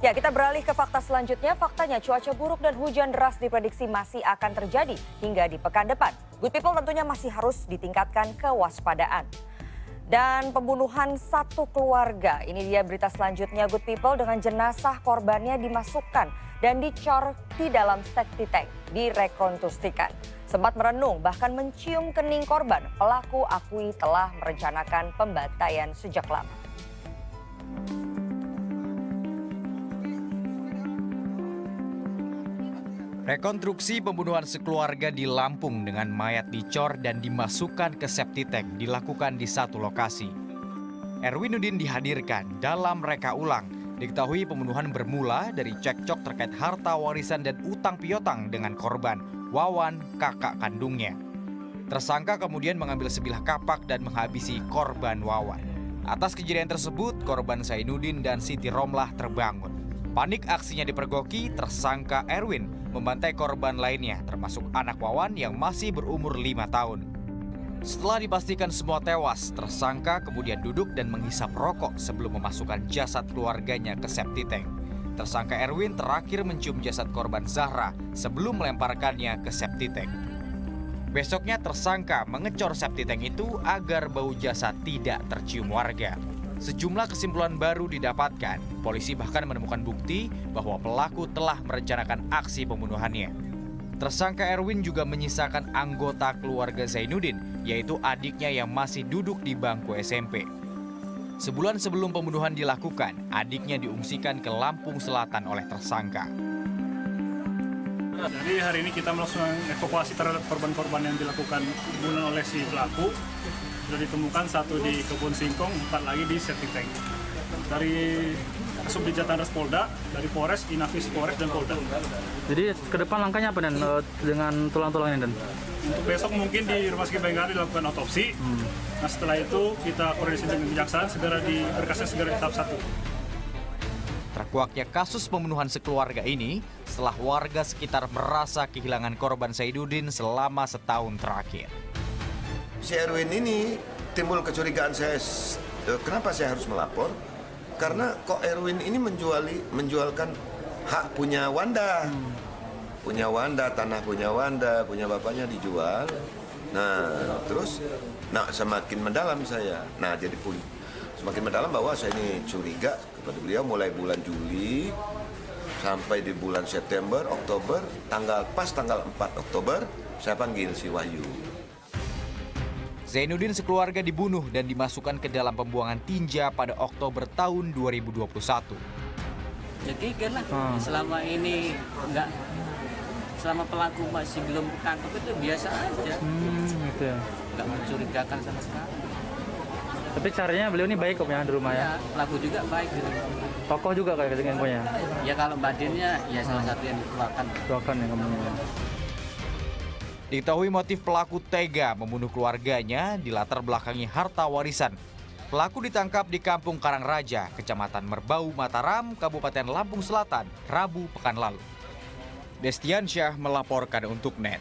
Ya, kita beralih ke fakta selanjutnya. Faktanya cuaca buruk dan hujan deras diprediksi masih akan terjadi hingga di pekan depan. Good people tentunya masih harus ditingkatkan kewaspadaan. Dan pembunuhan satu keluarga, ini dia berita selanjutnya Good people, dengan jenazah korbannya dimasukkan dan dicor di dalam safety tank, direkonstruksikan. Sempat merenung bahkan mencium kening korban, pelaku akui telah merencanakan pembantaian sejak lama. Rekonstruksi pembunuhan sekeluarga di Lampung dengan mayat dicor dan dimasukkan ke septic tank dilakukan di satu lokasi. Erwin Nudin dihadirkan dalam reka ulang. Diketahui pembunuhan bermula dari cekcok terkait harta warisan dan utang piutang dengan korban, Wawan, kakak kandungnya. Tersangka kemudian mengambil sebilah kapak dan menghabisi korban Wawan. Atas kejadian tersebut, korban Zainuddin dan Siti Romlah terbangun. Panik aksinya dipergoki, tersangka Erwin membantai korban lainnya termasuk anak Wawan yang masih berumur 5 tahun. Setelah dipastikan semua tewas, tersangka kemudian duduk dan menghisap rokok sebelum memasukkan jasad keluarganya ke septic tank. Tersangka Erwin terakhir mencium jasad korban Zahra sebelum melemparkannya ke septic tank. Besoknya tersangka mengecor septic tank itu agar bau jasad tidak tercium warga. Sejumlah kesimpulan baru didapatkan. Polisi bahkan menemukan bukti bahwa pelaku telah merencanakan aksi pembunuhannya. Tersangka Erwin juga menyisakan anggota keluarga Zainuddin, yaitu adiknya yang masih duduk di bangku SMP. Sebulan sebelum pembunuhan dilakukan, adiknya diungsikan ke Lampung Selatan oleh tersangka. Jadi hari ini kita melakukan evakuasi terhadap korban-korban yang dilakukan pembunuhan oleh si pelaku. Sudah ditemukan satu di Kebun Singkong, 4 lagi di septic tank. Dari Subdit Jatan Ras Polda, dari Polres, Inafis Polres, dan Polda. Jadi ke depan langkahnya apa Dan dengan tulang-tulang ini Dan? Untuk besok mungkin di Rumah Sakit Bayangkara dilakukan otopsi. Nah setelah itu kita koordinasi dengan kejaksaan, berkasnya segera di tahap 1. Terkuaknya kasus pembunuhan sekeluarga ini setelah warga sekitar merasa kehilangan korban Zainuddin selama setahun terakhir. Si Erwin ini timbul kecurigaan saya, kenapa saya harus melapor? Karena kok Erwin ini menjualkan hak punya Wanda. Punya Wanda, tanah punya Wanda, punya bapaknya dijual. Nah, terus semakin mendalam saya. Nah, jadi semakin mendalam bahwa saya ini curiga kepada beliau mulai bulan Juli sampai di bulan September, Oktober, pas tanggal 4 Oktober saya panggil si Wahyu. Zainuddin sekeluarga dibunuh dan dimasukkan ke dalam pembuangan tinja pada Oktober tahun 2021. Ya geger lah, selama ini selama pelaku masih belum ketangkep itu biasa aja. Gitu ya. Nggak mencurigakan sama sekali. Tapi caranya beliau ini baik kok ya di rumah ya? Pelaku juga baik gitu. Tokoh juga kayak dengan punya? Ya kalau badannya ya salah satu yang dituakan. Tuakan ya kamu. Diketahui motif pelaku tega membunuh keluarganya dilatar belakangi harta warisan. Pelaku ditangkap di Kampung Karangraja, Kecamatan Merbau, Mataram, Kabupaten Lampung Selatan, Rabu pekan lalu. Destiansyah melaporkan untuk NET.